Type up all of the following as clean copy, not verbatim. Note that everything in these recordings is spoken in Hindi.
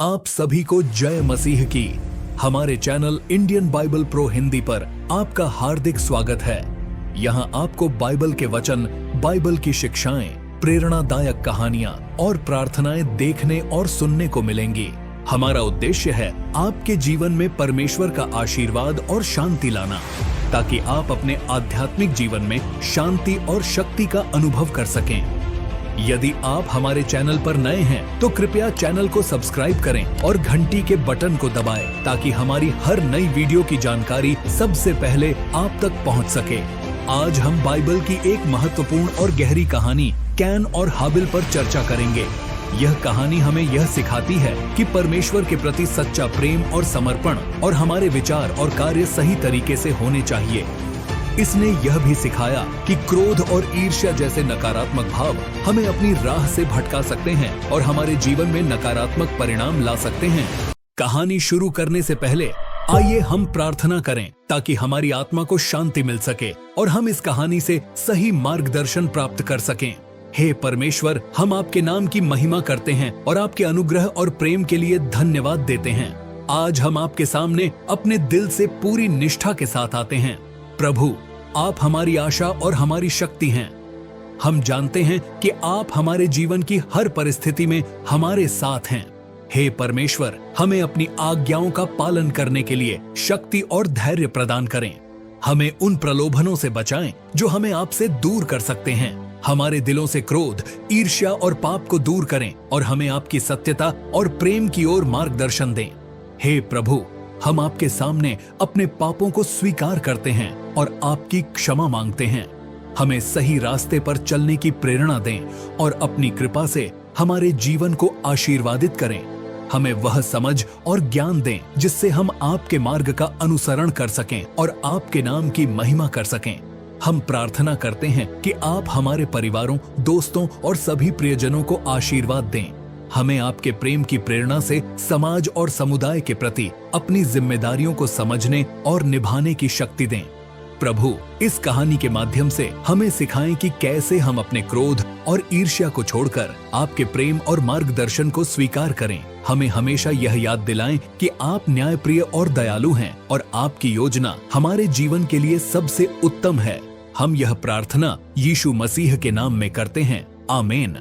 आप सभी को जय मसीह की। हमारे channel Indian Bible pro Hindi पर आपका हार्दिक स्वागत है। यहाँ आपको बाइबल के वचन, बाइबल की शिक्षाएं, प्रेरणादायक कहानियां और प्रार्थनाएं देखने और सुनने को मिलेंगी। हमारा उद्देश्य है आपके जीवन में परमेश्वर का आशीर्वाद और शांति लाना, ताकि आप अपने आध्यात्मिक जीवन में शांति और शक्ति का अनुभव कर सकें। यदि आप हमारे चैनल पर नए हैं तो कृपया चैनल को सब्सक्राइब करें और घंटी के बटन को दबाएं, ताकि हमारी हर नई वीडियो की जानकारी सबसे पहले आप तक पहुंच सके। आज हम बाइबल की एक महत्वपूर्ण और गहरी कहानी कैन और हाबिल पर चर्चा करेंगे। यह कहानी हमें यह सिखाती है कि परमेश्वर के प्रति सच्चा प्रेम और समर्पण और हमारे विचार और कार्य सही तरीके से होने चाहिए। इसने यह भी सिखाया कि क्रोध और ईर्ष्या जैसे नकारात्मक भाव हमें अपनी राह से भटका सकते हैं और हमारे जीवन में नकारात्मक परिणाम ला सकते हैं। कहानी शुरू करने से पहले आइए हम प्रार्थना करें, ताकि हमारी आत्मा को शांति मिल सके और हम इस कहानी से सही मार्गदर्शन प्राप्त कर सकें। हे परमेश्वर, हम आपके नाम की महिमा करते हैं और आपके अनुग्रह और प्रेम के लिए धन्यवाद देते हैं। आज हम आपके सामने अपने दिल से पूरी निष्ठा के साथ आते हैं। प्रभु, आप हमारी आशा और हमारी शक्ति हैं। हम जानते हैं कि आप हमारे जीवन की हर परिस्थिति में हमारे साथ हैं। हे परमेश्वर, हमें अपनी आज्ञाओं का पालन करने के लिए शक्ति और धैर्य प्रदान करें। हमें उन प्रलोभनों से बचाएं जो हमें आपसे दूर कर सकते हैं। हमारे दिलों से क्रोध, ईर्ष्या और पाप को दूर करें और हमें आपकी सत्यता और प्रेम की ओर मार्गदर्शन दें। हे प्रभु, हम आपके सामने अपने पापों को स्वीकार करते हैं और आपकी क्षमा मांगते हैं। हमें सही रास्ते पर चलने की प्रेरणा दें और अपनी कृपा से हमारे जीवन को आशीर्वादित करें। हमें वह समझ और ज्ञान दें जिससे हम आपके मार्ग का अनुसरण कर सकें और आपके नाम की महिमा कर सकें। हम प्रार्थना करते हैं कि आप हमारे परिवारों, दोस्तों और सभी प्रियजनों को आशीर्वाद दें। हमें आपके प्रेम की प्रेरणा से समाज और समुदाय के प्रति अपनी जिम्मेदारियों को समझने और निभाने की शक्ति दें। प्रभु, इस कहानी के माध्यम से हमें सिखाएं कि कैसे हम अपने क्रोध और ईर्ष्या को छोड़कर आपके प्रेम और मार्गदर्शन को स्वीकार करें। हमें हमेशा यह याद दिलाएं कि आप न्यायप्रिय और दयालु हैं और आपकी योजना हमारे जीवन के लिए सबसे उत्तम है। हम यह प्रार्थना यीशु मसीह के नाम में करते हैं, आमीन।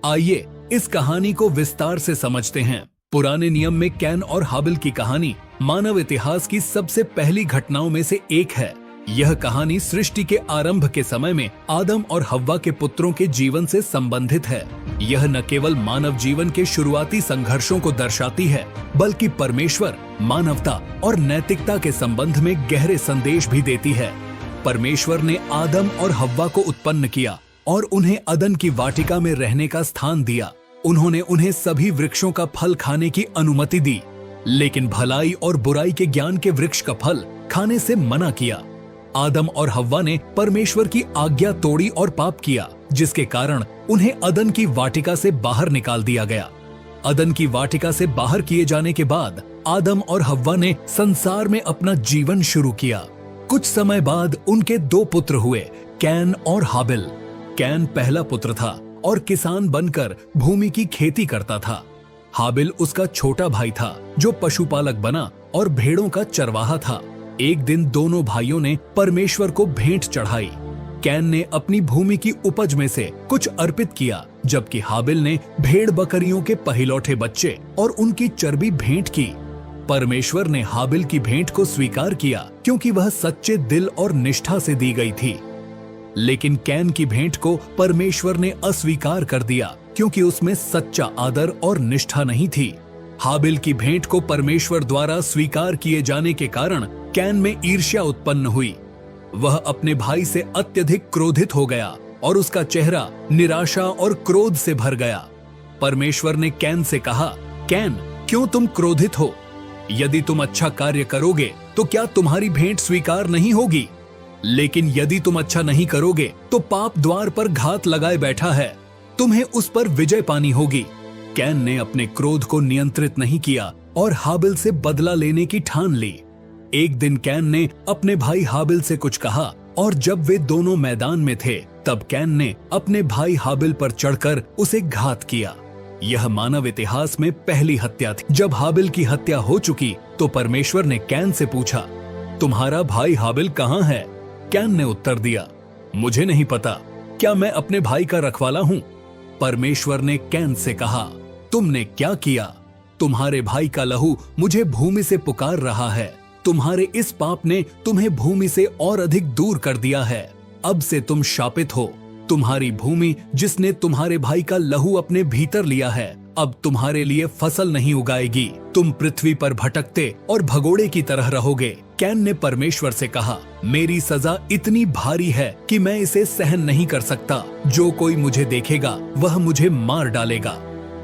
आइए इस कहानी को विस्तार से समझते हैं। पुराने नियम में कैन और हाबिल की कहानी मानव इतिहास की सबसे पहली घटनाओं में से एक है। यह कहानी सृष्टि के आरंभ के समय में आदम और हव्वा के पुत्रों के जीवन से संबंधित है। यह न केवल मानव जीवन के शुरुआती संघर्षों को दर्शाती है, बल्कि परमेश्वर, मानवता और नैतिकता के संबंध में गहरे संदेश भी देती है। परमेश्वर ने आदम और हव्वा को उत्पन्न किया और उन्हें अदन की वाटिका में रहने का स्थान दिया। उन्होंने उन्हें सभी वृक्षों का फल खाने की अनुमति दी, लेकिन भलाई और बुराई के ज्ञान के वृक्ष का फल खाने से मना किया। आदम और हव्वा ने परमेश्वर की आज्ञा तोड़ी और पाप किया, जिसके कारण उन्हें अदन की वाटिका से बाहर निकाल दिया गया। अदन की वाटिका से बाहर किए जाने के बाद आदम और हव्वा ने संसार में अपना जीवन शुरू किया। कुछ समय बाद उनके दो पुत्र हुए, कैन और हाबिल। कैन पहला पुत्र था और किसान बनकर भूमि की खेती करता था। हाबिल उसका छोटा भाई था जो पशुपालक बना और भेड़ों का चरवाहा था। एक दिन दोनों भाइयों ने परमेश्वर को भेंट चढ़ाई। कैन ने अपनी भूमि की उपज में से कुछ अर्पित किया, जबकि हाबिल ने भेड़ बकरियों के पहिलौठे बच्चे और उनकी चर्बी भेंट की। परमेश्वर ने हाबिल की भेंट को स्वीकार किया, क्योंकि वह सच्चे दिल और निष्ठा से दी गई थी। लेकिन कैन की भेंट को परमेश्वर ने अस्वीकार कर दिया, क्योंकि उसमें सच्चा आदर और निष्ठा नहीं थी। हाबिल की भेंट को परमेश्वर द्वारा स्वीकार किए जाने के कारण कैन में ईर्ष्या उत्पन्न हुई। वह अपने भाई से अत्यधिक क्रोधित हो गया और उसका चेहरा निराशा और क्रोध से भर गया। परमेश्वर ने कैन से कहा, कैन, क्यों तुम क्रोधित हो? यदि तुम अच्छा कार्य करोगे तो क्या तुम्हारी भेंट स्वीकार नहीं होगी? लेकिन यदि तुम अच्छा नहीं करोगे तो पाप द्वार पर घात लगाए बैठा है, तुम्हें उस पर विजय पानी होगी। कैन ने अपने क्रोध को नियंत्रित नहीं किया और हाबिल से बदला लेने की ठान ली। एक दिन कैन ने अपने भाई हाबिल से कुछ कहा और जब वे दोनों मैदान में थे, तब कैन ने अपने भाई हाबिल पर चढ़कर उसे घात किया। यह मानव इतिहास में पहली हत्या थी। जब हाबिल की हत्या हो चुकी तो परमेश्वर ने कैन से पूछा, तुम्हारा भाई हाबिल कहाँ है? कैन ने उत्तर दिया, मुझे नहीं पता, क्या मैं अपने भाई का रखवाला हूँ? परमेश्वर ने कैन से कहा, तुमने क्या किया? तुम्हारे भाई का लहू मुझे भूमि से पुकार रहा है। तुम्हारे इस पाप ने तुम्हें भूमि से और अधिक दूर कर दिया है। अब से तुम शापित हो। तुम्हारी भूमि जिसने तुम्हारे भाई का लहू अपने भीतर लिया है, अब तुम्हारे लिए फसल नहीं उगाएगी। तुम पृथ्वी पर भटकते और भगोड़े की तरह रहोगे। कैन ने परमेश्वर से कहा, मेरी सजा इतनी भारी है कि मैं इसे सहन नहीं कर सकता। जो कोई मुझे देखेगा वह मुझे मार डालेगा।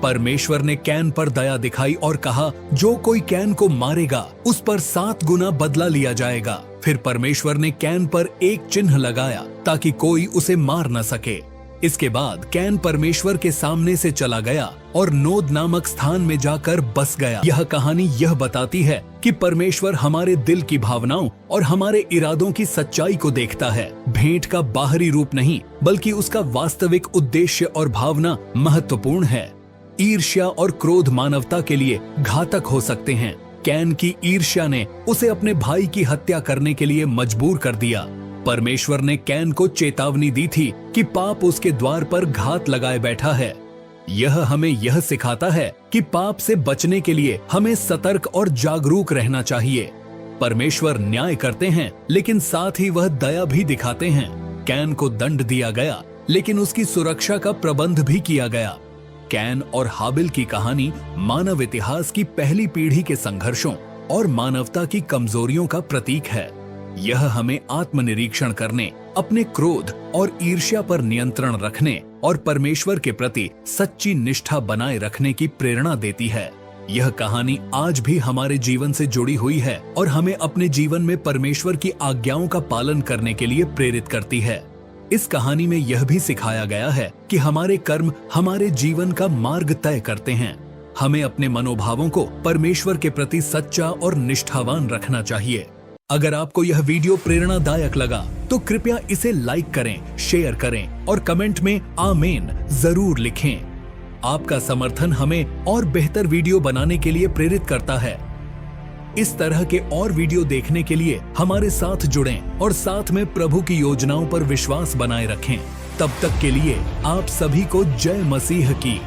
परमेश्वर ने कैन पर दया दिखाई और कहा, जो कोई कैन को मारेगा उस पर 7 गुना बदला लिया जाएगा। फिर परमेश्वर ने कैन पर एक चिन्ह लगाया ताकि कोई उसे मार न सके। इसके बाद कैन परमेश्वर के सामने से चला गया और नोद नामक स्थान में जाकर बस गया। यह कहानी यह बताती है कि परमेश्वर हमारे दिल की भावनाओं और हमारे इरादों की सच्चाई को देखता है। भेंट का बाहरी रूप नहीं, बल्कि उसका वास्तविक उद्देश्य और भावना महत्वपूर्ण है। ईर्ष्या और क्रोध मानवता के लिए घातक हो सकते हैं। कैन की ईर्ष्या ने उसे अपने भाई की हत्या करने के लिए मजबूर कर दिया। परमेश्वर ने कैन को चेतावनी दी थी कि पाप उसके द्वार पर घात लगाए बैठा है। यह हमें यह सिखाता है कि पाप से बचने के लिए हमें सतर्क और जागरूक रहना चाहिए। परमेश्वर न्याय करते हैं, लेकिन साथ ही वह दया भी दिखाते हैं। कैन को दंड दिया गया, लेकिन उसकी सुरक्षा का प्रबंध भी किया गया। कैन और हाबिल की कहानी मानव इतिहास की पहली पीढ़ी के संघर्षों और मानवता की कमजोरियों का प्रतीक है। यह हमें आत्मनिरीक्षण करने, अपने क्रोध और ईर्ष्या पर नियंत्रण रखने और परमेश्वर के प्रति सच्ची निष्ठा बनाए रखने की प्रेरणा देती है। यह कहानी आज भी हमारे जीवन से जुड़ी हुई है और हमें अपने जीवन में परमेश्वर की आज्ञाओं का पालन करने के लिए प्रेरित करती है। इस कहानी में यह भी सिखाया गया है कि हमारे कर्म हमारे जीवन का मार्ग तय करते हैं। हमें अपने मनोभावों को परमेश्वर के प्रति सच्चा और निष्ठावान रखना चाहिए। अगर आपको यह वीडियो प्रेरणादायक लगा तो कृपया इसे लाइक करें, शेयर करें और कमेंट में आमीन जरूर लिखें। आपका समर्थन हमें और बेहतर वीडियो बनाने के लिए प्रेरित करता है। इस तरह के और वीडियो देखने के लिए हमारे साथ जुड़ें और साथ में प्रभु की योजनाओं पर विश्वास बनाए रखें। तब तक के लिए आप सभी को जय मसीह की।